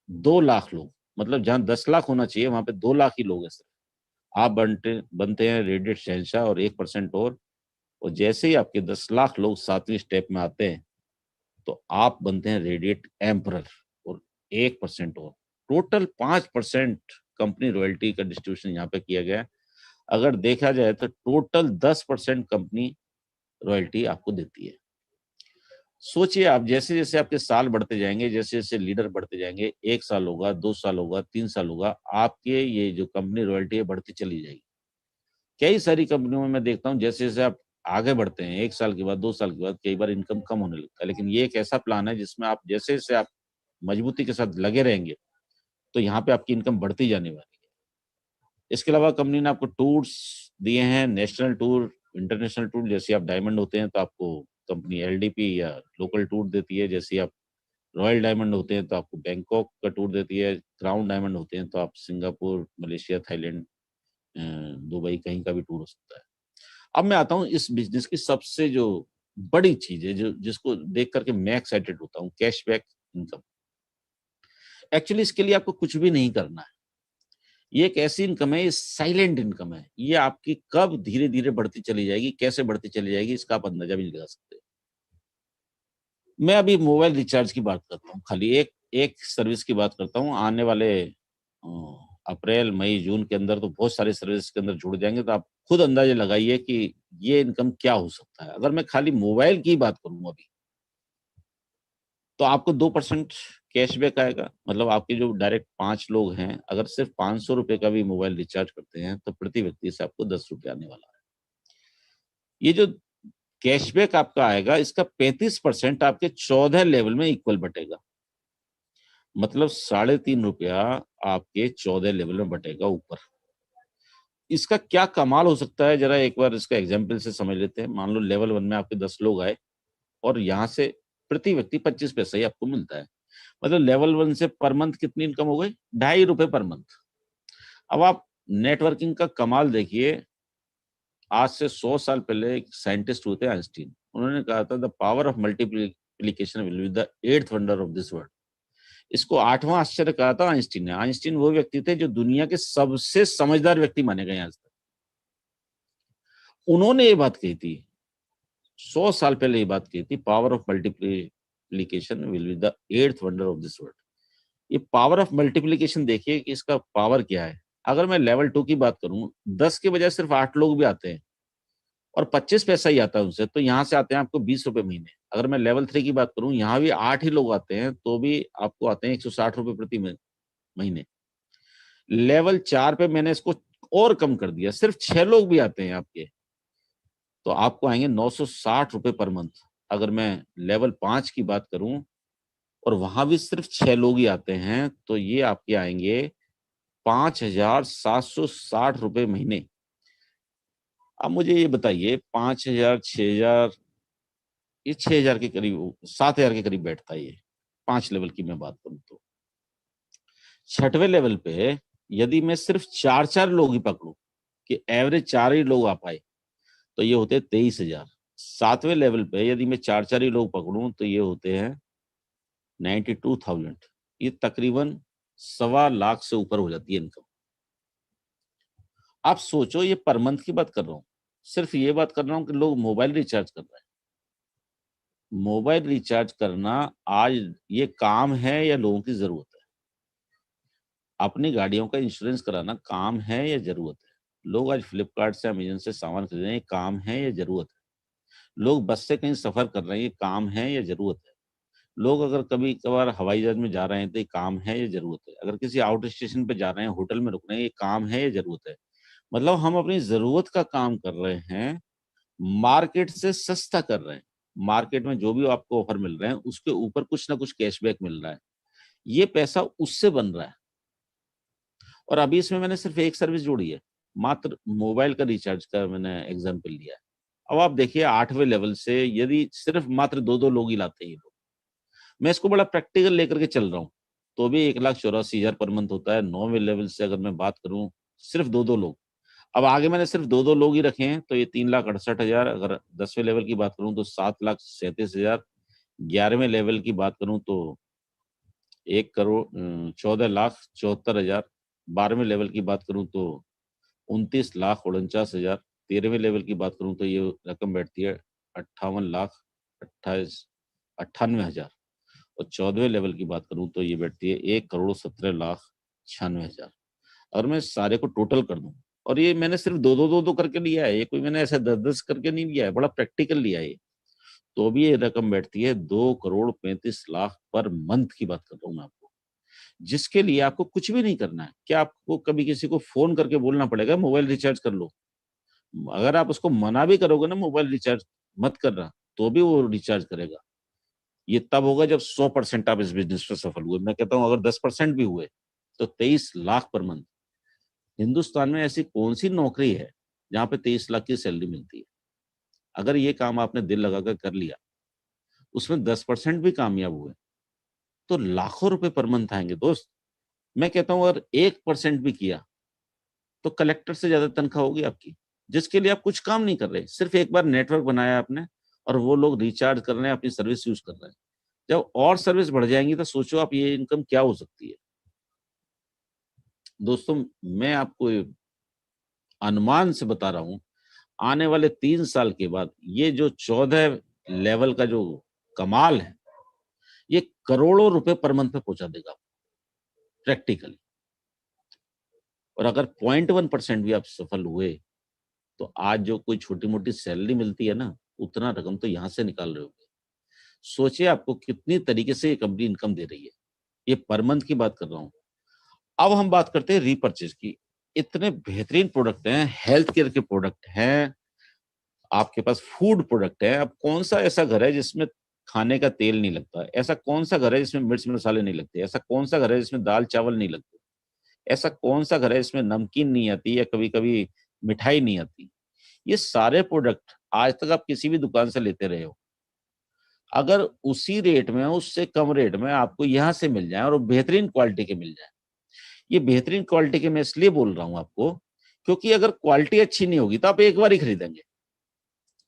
2 लाख लोग, मतलब जहां 10 लाख होना चाहिए वहां पे 2 लाख ही लोग हैं सिर्फ। आप बनते बनते हैं रेडिएट शहनशाह, और 1% और जैसे ही आपके 10 लाख लोग 7वीं स्टेप में आते हैं, तो आप बनते हैं रेडिएट एम्परर, और 1% और। टोटल 5% कंपनी रॉयल्टी का डिस्ट्रीब्यूशन यहाँ पे किया गया है। अगर देखा जाए तो टोटल 10% कंपनी रॉयल्टी आपको देती है। सोचिए आप, जैसे जैसे आपके साल बढ़ते जाएंगे, जैसे जैसे लीडर बढ़ते जाएंगे, 1 साल होगा, 2 साल होगा, 3 साल होगा, आपके ये जो कंपनी रॉयल्टी है बढ़ती चली जाएगी। कई सारी कंपनियों में मैं देखता हूँ, जैसे जैसे आप आगे बढ़ते हैं, 1 साल के बाद, 2 साल के बाद, कई बार इनकम कम होने लगता है। लेकिन ये एक ऐसा प्लान है जिसमें आप जैसे जैसे आप मजबूती के साथ लगे रहेंगे, तो यहाँ पे आपकी इनकम बढ़ती जाने वाली है। इसके अलावा कंपनी ने आपको टूर्स दिए हैं, नेशनल टूर, इंटरनेशनल टूर। जैसे आप डायमंड होते हैं तो आपको कंपनी एलडीपी या लोकल टूर देती है। जैसे आप रॉयल डायमंड होते हैं तो आपको बैंकॉक का टूर देती है। क्राउन डायमंड होते हैं तो आप सिंगापुर, मलेशिया, थाईलैंड, दुबई, कहीं का भी टूर हो सकता है। अब मैं आता हूँ इस बिजनेस की सबसे जो बड़ी चीज है, जो जिसको देख करके मैं एक्साइटेड होता हूँ, कैशबैक इनकम। एक्चुअली इसके लिए आपको कुछ भी नहीं करना है। ये एक ऐसी इनकम है, ये साइलेंट इनकम है। ये आपकी कब धीरे धीरे बढ़ती चली जाएगी, कैसे बढ़ती चली जाएगी, इसका आप अंदाजा भी नहीं लगा सकते। मैं अभी मोबाइल रिचार्ज की बात करता हूँ, खाली एक एक सर्विस की बात करता हूँ। आने वाले अप्रैल, मई, जून के अंदर तो बहुत सारे सर्विस के अंदर जुड़ जाएंगे, तो आप खुद अंदाजा लगाइए कि ये इनकम क्या हो सकता है। अगर मैं खाली मोबाइल की बात करूँ अभी, तो आपको 2% कैशबैक आएगा। मतलब आपके जो डायरेक्ट 5 लोग हैं, अगर सिर्फ 500 रुपए का भी मोबाइल रिचार्ज करते हैं, तो प्रति व्यक्ति से आपको 10 रुपये आने वाला है। ये जो कैशबैक आपका आएगा, इसका 35% आपके 14 लेवल में इक्वल बटेगा। मतलब 3.5 रुपया आपके 14 लेवल में बटेगा ऊपर। इसका क्या कमाल हो सकता है, जरा एक बार इसका एग्जाम्पल से समझ लेते हैं। मान लो लेवल 1 में आपके 10 लोग आए, और यहाँ से प्रति व्यक्ति 25 पैसा ही आपको मिलता है। मतलब लेवल 1 से पर मंथ कितनी इनकम हो गई? 2.5 रुपए पर मंथ। अब आप नेटवर्किंग का कमाल देखिए। आज से 100 साल पहले एक साइंटिस्ट हुए थे, आइंस्टीन। उन्होंने कहा था, the power of multiplication will be the 8th wonder of this world. इसको 8वां आश्चर्य कहा था आइंस्टीन ने। आइंस्टीन वो व्यक्ति थे जो दुनिया के सबसे समझदार व्यक्ति माने गए आज तक। उन्होंने ये बात कही थी, 100 साल पहले ये बात कही थी, power of multiplication will be the 8th wonder of this world. ये पावर ऑफ मल्टीप्लिकेशन देखिए कि इसका पावर क्या है। अगर मैं लेवल 2 की बात करूं, 10 के बजाय सिर्फ 8 लोग भी आते हैं, और 25 पैसा ही आता है उनसे, तो यहाँ से आते हैं आपको 20 रुपए महीने। अगर मैं लेवल 3 की बात करूं, यहाँ भी 8 ही लोग आते हैं, तो भी आपको आते हैं 160 रुपए प्रति महीने। लेवल 4 पे मैंने इसको और कम कर दिया, सिर्फ 6 लोग भी आते हैं आपके, तो आपको आएंगे 960 रुपए पर मंथ। अगर मैं लेवल 5 की बात करूं और वहां भी सिर्फ 6 लोग ही आते हैं, तो ये आपके आएंगे 5,760 रुपए महीने। अब मुझे ये बताइए, 5,000, 6,000, ये 6,000 के करीब, 7,000 के करीब बैठता है ये, 5 लेवल की मैं बात करूं तो। 6वें लेवल पे यदि मैं सिर्फ 4 लोग ही पकड़ू, कि एवरेज 4 ही लोग आ पाए, तो ये होते हैं 23,000। 7वें लेवल पे यदि मैं 4 ही लोग पकड़ूं, तो ये होते हैं 92,000। ये तकरीबन 1.25 लाख से ऊपर हो जाती है इनकम। आप सोचो, ये पर मंथ की बात कर रहा हूँ, सिर्फ ये बात कर रहा हूँ कि लोग मोबाइल रिचार्ज कर रहे हैं। मोबाइल रिचार्ज करना आज ये काम है या लोगों की जरूरत है? अपनी गाड़ियों का इंश्योरेंस कराना काम है या जरूरत है? लोग आज फ्लिपकार्ट से, अमेजन से सामान खरीद रहे हैं, ये काम है या जरूरत है? लोग बस से कहीं सफर कर रहे हैं, ये काम है या जरूरत है? लोग अगर कभी कभार हवाई जहाज में जा रहे हैं, तो ये काम है या जरूरत है? अगर किसी आउट स्टेशन पे जा रहे हैं, होटल में रुक रहे हैं, ये काम है या जरूरत है? मतलब हम अपनी जरूरत का काम कर रहे हैं, मार्केट से सस्ता कर रहे हैं। मार्केट में जो भी आपको ऑफर मिल रहे हैं, उसके ऊपर कुछ ना कुछ कैशबैक मिल रहा है, ये पैसा उससे बन रहा है। और अभी इसमें मैंने सिर्फ एक सर्विस जोड़ी है, मात्र मोबाइल का रिचार्ज का मैंने एग्जाम्पल लिया है। अब आप देखिए, 8वें लेवल से यदि सिर्फ मात्र 2 लोग ही लाते हैं ये लोग, मैं इसको बड़ा प्रैक्टिकल लेकर के चल रहा हूँ, तो भी 1,84,000 पर मंथ होता है। 9वें लेवल से अगर मैं बात करूं, सिर्फ 2 लोग, अब आगे मैंने सिर्फ 2 लोग ही रखे हैं, तो ये 3,68,000। अगर 10वें लेवल की बात करूं तो 7,37,000। 11वें लेवल की बात करूं तो 14,74,000। 12वें लेवल की बात करूं तो 29,49,000। 13वें लेवल की बात करूं तो ये रकम बैठती है 58,28,98,000। और 14वें लेवल की बात करूं तो ये बैठती है 1,17,96,000। और मैं सारे को टोटल कर दूं, और ये मैंने सिर्फ दो दो करके लिया है, ये कोई मैंने ऐसे 10 करके नहीं लिया है, बड़ा प्रैक्टिकल लिया है ये, तो भी ये रकम बैठती है 2,35,00,000 पर मंथ की बात कर रहा हूँ मैं आपको, जिसके लिए आपको कुछ भी नहीं करना है। क्या आपको कभी किसी को फोन करके बोलना पड़ेगा मोबाइल रिचार्ज कर लो? अगर आप उसको मना भी करोगे ना, मोबाइल रिचार्ज मत कर रहा, तो भी वो रिचार्ज करेगा। ये तब होगा जब 100% आप इस बिजनेस में सफल हुए। मैं कहता हूँ अगर 10% भी हुए, तो 23,00,000 पर मंथ। हिंदुस्तान में ऐसी कौन सी नौकरी है जहाँ पे 23 लाख की सैलरी मिलती है? अगर ये काम आपने दिल लगाकर कर लिया, उसमें 10% भी कामयाब हुए, तो लाखों रुपए पर मंथ आएंगे दोस्त। मैं कहता हूँ अगर 1% भी किया, तो कलेक्टर से ज्यादा तनख्वाह होगी आपकी, जिसके लिए आप कुछ काम नहीं कर रहे, सिर्फ एक बार नेटवर्क बनाया आपने, और वो लोग रिचार्ज कर रहे हैं, अपनी सर्विस यूज कर रहे हैं। जब और सर्विस बढ़ जाएंगी, तो सोचो आप ये इनकम क्या हो सकती है। दोस्तों, मैं आपको अनुमान से बता रहा हूँ, आने वाले 3 साल के बाद ये जो 14 लेवल का जो कमाल है, ये करोड़ों रुपए पर मंथ पे पहुंचा देगा प्रैक्टिकली। और अगर 0.1% भी आप सफल हुए, तो आज जो कोई छोटी मोटी सैलरी मिलती है ना, उतना रकम तो यहाँ से निकाल रहे होगे। सोचिए आपको कितनी तरीके से ये कंपनी इनकम दे रही है। ये पर मंथ की बात कर रहा हूँ। अब हम बात करते हैं रीपर्चेज की। इतने बेहतरीन प्रोडक्ट हैं, हेल्थ केयर के प्रोडक्ट हैं, आपके पास फूड प्रोडक्ट है। अब कौन सा ऐसा घर है जिसमें खाने का तेल नहीं लगता? ऐसा कौन सा घर है जिसमें मिर्च मसाले नहीं लगते? ऐसा कौन सा घर है जिसमें दाल चावल नहीं लगते? ऐसा कौन सा घर है जिसमें नमकीन नहीं आती या कभी कभी मिठाई नहीं आती? ये सारे प्रोडक्ट आज तक आप किसी भी दुकान से लेते रहे हो, अगर उसी रेट में, उससे कम रेट में आपको यहाँ से मिल जाए, और वो बेहतरीन क्वालिटी के मिल जाए। ये बेहतरीन क्वालिटी के मैं इसलिए बोल रहा हूँ आपको, क्योंकि अगर क्वालिटी अच्छी नहीं होगी, तो आप एक बार ही खरीदेंगे,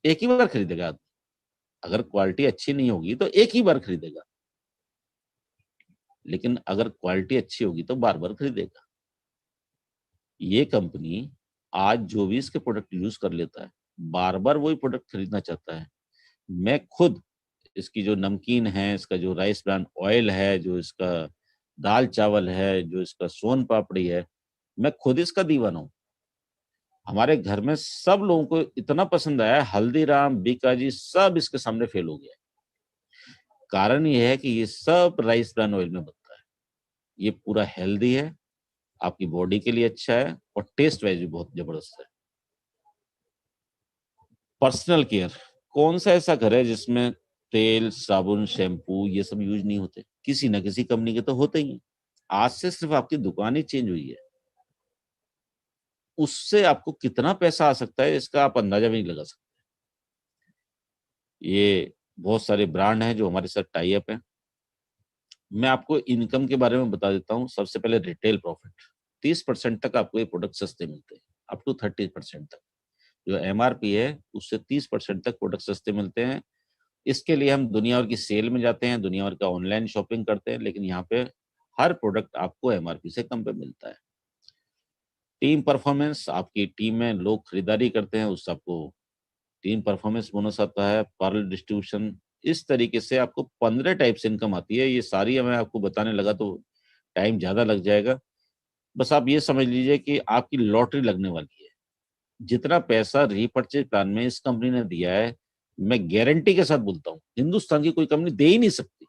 एक ही बार खरीदेगा आदमी। अगर क्वालिटी अच्छी नहीं होगी, तो एक ही बार खरीदेगा, लेकिन अगर क्वालिटी अच्छी होगी, तो बार बार खरीदेगा। ये कंपनी आज जो भी इसके प्रोडक्ट यूज कर लेता है, बार बार वही प्रोडक्ट खरीदना चाहता है। मैं खुद इसकी जो नमकीन है, इसका जो राइस ब्रान ऑयल है, जो इसका दाल चावल है, जो इसका सोन पापड़ी है, मैं खुद इसका दीवाना हूँ। हमारे घर में सब लोगों को इतना पसंद आया, हल्दीराम, बीकाजी सब इसके सामने फेल हो गया। कारण ये है कि ये सब राइस ब्रान ऑयल में बनता है। ये पूरा हेल्दी है, आपकी बॉडी के लिए अच्छा है और टेस्ट वाइज भी बहुत जबरदस्त है। पर्सनल केयर, कौन सा ऐसा घर है जिसमें तेल, साबुन, शैम्पू ये सब यूज नहीं होते? किसी ना किसी कंपनी के तो होते ही हैं। आज से सिर्फ आपकी दुकान ही चेंज हुई है, उससे आपको कितना पैसा आ सकता है इसका आप अंदाजा भी नहीं लगा सकते। ये बहुत सारे ब्रांड हैं जो हमारे साथ टाई अप हैं। मैं आपको इनकम के बारे में बता देता हूँ। सबसे पहले रिटेल प्रॉफिट, 30% तक आपको ये प्रोडक्ट सस्ते मिलते हैं, अप टू 30% तक। जो एमआरपी है उससे 30% तक प्रोडक्ट सस्ते मिलते हैं। इसके लिए हम दुनिया भर की सेल में जाते हैं, दुनिया भर का ऑनलाइन शॉपिंग करते हैं, लेकिन यहाँ पे हर प्रोडक्ट आपको एमआरपी से कम पे मिलता है। टीम परफॉर्मेंस, आपकी टीम में लोग खरीदारी करते हैं, उससे आपको टीम परफॉर्मेंस बोनस आता है। पर्ल डिस्ट्रीब्यूशन, इस तरीके से आपको 15 टाइप से इनकम आती है। ये सारी मैं आपको बताने लगा तो टाइम ज्यादा लग जाएगा। बस आप ये समझ लीजिए कि आपकी लॉटरी लगने वाली है। जितना पैसा रीपर्चेज प्लान में इस कंपनी ने दिया है, मैं गारंटी के साथ बोलता हूँ हिंदुस्तान की कोई कंपनी दे ही नहीं सकती।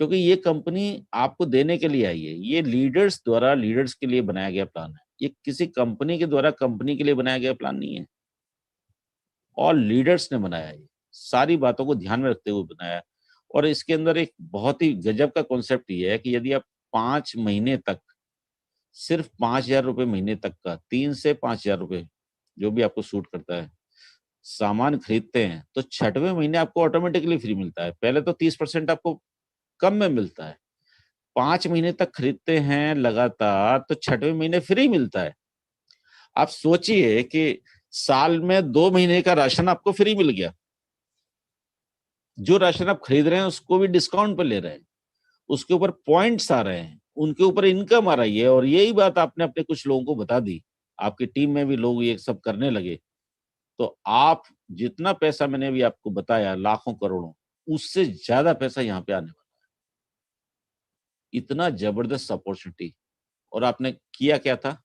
क्योंकि ये कंपनी आपको देने के लिए आई है। ये लीडर्स द्वारा लीडर्स के लिए बनाया गया प्लान है। ये किसी कंपनी के द्वारा कंपनी के लिए बनाया गया प्लान नहीं है, और लीडर्स ने बनाया है। सारी बातों को ध्यान में रखते हुए बनाया है। और इसके अंदर एक बहुत ही गजब का कॉन्सेप्ट ये है कि यदि आप 5 महीने तक सिर्फ 5,000 रुपये महीने तक का, 3 से 5,000 रुपये जो भी आपको सूट करता है, सामान खरीदते हैं तो 6वें महीने आपको ऑटोमेटिकली फ्री मिलता है। पहले तो 30% आपको कम में मिलता है, 5 महीने तक खरीदते हैं लगातार तो 6वें महीने फ्री मिलता है। आप सोचिए कि साल में 2 महीने का राशन आपको फ्री मिल गया। जो राशन आप खरीद रहे हैं उसको भी डिस्काउंट पे ले रहे हैं, उसके ऊपर पॉइंट्स आ रहे हैं, उनके ऊपर इनकम आ रही है। और यही बात आपने अपने कुछ लोगों को बता दी, आपकी टीम में भी लोग ये सब करने लगे, तो आप जितना पैसा मैंने अभी आपको बताया, लाखों करोड़ों, उससे ज्यादा पैसा यहाँ पे आने वाला है। इतना जबरदस्त अपॉर्चुनिटी। और आपने किया क्या था?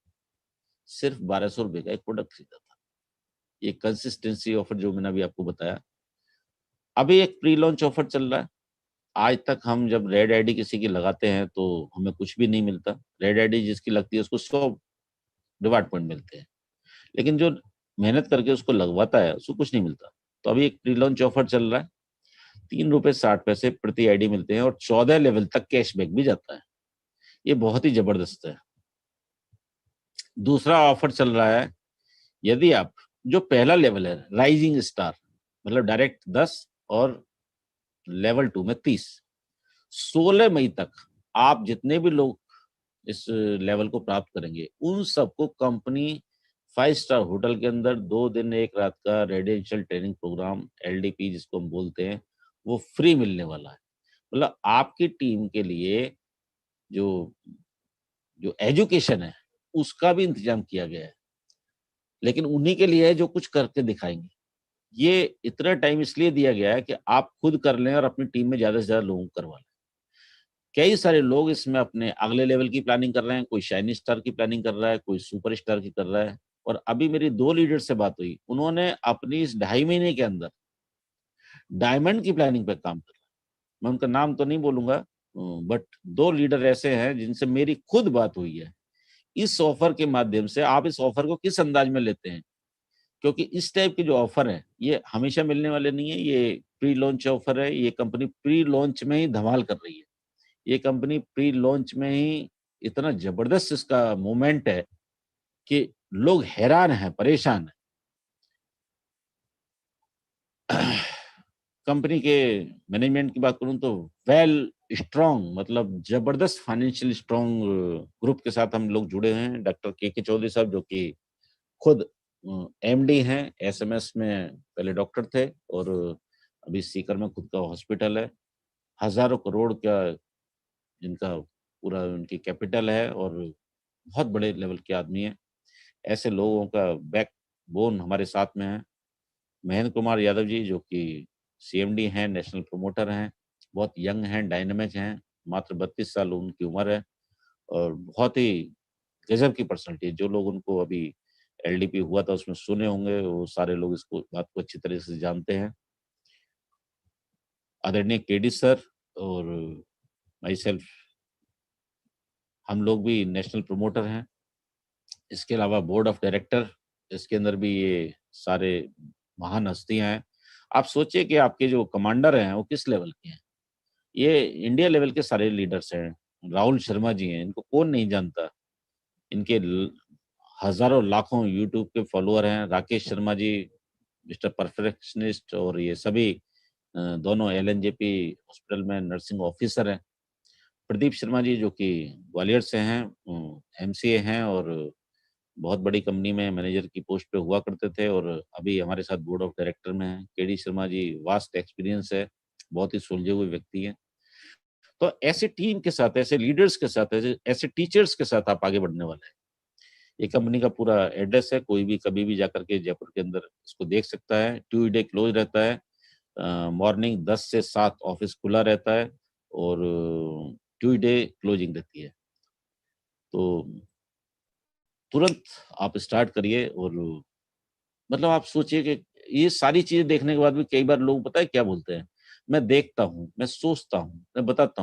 सिर्फ 1,200 रुपए का एक प्रोडक्ट खरीदा था। ये कंसिस्टेंसी ऑफर जो मैंने अभी आपको बताया। अभी एक प्री लॉन्च ऑफर चल रहा है। आज तक हम जब रेड आईडी किसी की लगाते हैं तो हमें कुछ भी नहीं मिलता। रेड आईडी जिसकी लगती है उसको 100 रिवार्ड पॉइंट मिलते हैं, लेकिन जो मेहनत करके उसको लगवाता है उसको कुछ नहीं मिलता। तो अभी एक प्री लॉन्च ऑफर चल रहा है, 3 रुपए 60 पैसे प्रति आईडी मिलते हैं और 14 लेवल तक कैशबैक भी जाता है। ये बहुत ही जबरदस्त है। दूसरा ऑफर चल रहा है, यदि आप जो पहला लेवल है राइजिंग स्टार, मतलब डायरेक्ट 10 और लेवल 2 में 30, 16 मई तक आप जितने भी लोग इस लेवल को प्राप्त करेंगे उन सबको कंपनी 5 स्टार होटल के अंदर 2 दिन 1 रात का रेजिडेंशियल ट्रेनिंग प्रोग्राम, एलडीपी जिसको हम बोलते हैं, वो फ्री मिलने वाला है। मतलब आपकी टीम के लिए जो जो एजुकेशन है उसका भी इंतजाम किया गया है, लेकिन उन्हीं के लिए है जो कुछ करके दिखाएंगे। ये इतना टाइम इसलिए दिया गया है कि आप खुद कर लें और अपनी टीम में ज्यादा से ज्यादा लोगों को करवा लें। कई सारे लोग इसमें अपने अगले लेवल की प्लानिंग कर रहे हैं, कोई शाइनी स्टार की प्लानिंग कर रहा है, कोई सुपर स्टार की कर रहा है। और अभी मेरी 2 लीडर से बात हुई, उन्होंने अपनी इस 2.5 महीने के अंदर डायमंड की प्लानिंग पे काम कर रहा है। मैं उनका नाम तो नहीं बोलूंगा, बट 2 लीडर ऐसे हैं जिनसे मेरी खुद बात हुई है। इस ऑफर के माध्यम से आप इस ऑफर को किस अंदाज में लेते हैं? क्योंकि इस टाइप के जो ऑफर है ये हमेशा मिलने वाले नहीं है। ये प्री लॉन्च ऑफर है, ये कंपनी प्री लॉन्च में ही धमाल कर रही है। ये कंपनी प्री लॉन्च में ही इतना जबरदस्त इसका मूवमेंट है कि लोग हैरान हैं, परेशान हैं। कंपनी के मैनेजमेंट की बात करूं तो वेल स्ट्रांग, मतलब जबरदस्त फाइनेंशियल स्ट्रांग ग्रुप के साथ हम लोग जुड़े हैं। डॉक्टर के चौधरी साहब जो कि खुद एमडी हैं, एसएमएस में पहले डॉक्टर थे और अभी सीकर में खुद का हॉस्पिटल है। हजारों करोड़ का इनका पूरा उनकी कैपिटल है और बहुत बड़े लेवल के आदमी हैं। ऐसे लोगों का बैकबोन हमारे साथ में है। महेंद्र कुमार यादव जी जो कि सीएमडी हैं, नेशनल प्रमोटर हैं, बहुत यंग हैं, डायनेमिक हैं, मात्र 32 साल उनकी उम्र है और बहुत ही गजब की पर्सनैलिटी है। जो लोग उनको अभी एलडीपी हुआ था उसमें सुने होंगे, वो सारे लोग इसको बात को अच्छी तरह से जानते हैं। आदरणीय केडी सर और माई सेल्फ, हम लोग भी नेशनल प्रमोटर हैं। इसके अलावा बोर्ड ऑफ डायरेक्टर, इसके अंदर भी ये सारे महान हस्तियां हैं। आप सोचिए कि आपके जो कमांडर हैं वो किस लेवल के हैं। ये इंडिया लेवल के सारे लीडर्स हैं। राहुल शर्मा जी हैं, इनको कौन नहीं जानता। इनके हजारों लाखों यूट्यूब के फॉलोअर हैं। राकेश शर्मा जी, मिस्टर परफेक्शनिस्ट, और ये सभी दोनों एलएनजेपी हॉस्पिटल में नर्सिंग ऑफिसर हैं। प्रदीप शर्मा जी जो कि ग्वालियर से हैं, एमसीए हैं और बहुत बड़ी कंपनी में मैनेजर की पोस्ट पे हुआ करते थे और अभी हमारे साथ बोर्ड ऑफ डायरेक्टर में हैं। KD Sharma ji, vast experience है, बहुत ही सुलझे हुए व्यक्ति हैं। तो ऐसे टीम के साथ, ऐसे लीडर्स के साथ, ऐसे ऐसे टीचर्स के साथ आप आगे बढ़ने वाले हैं। ये कंपनी का पूरा एड्रेस है, कोई भी कभी भी जाकर के जयपुर के अंदर इसको देख सकता है। ट्यूसडे क्लोज रहता है, मॉर्निंग 10 से 7 ऑफिस खुला रहता है और ट्यूसडे क्लोजिंग रहती है। तो तुरंत आप स्टार्ट करिए और मतलब आप सोचिए कि ये सारी चीजें देखने के बाद भी कई बार लोग पता है क्या बोलते हैं, मैं देखता हूँ, मैं सोचता हूँ, मैं बताता हूँ।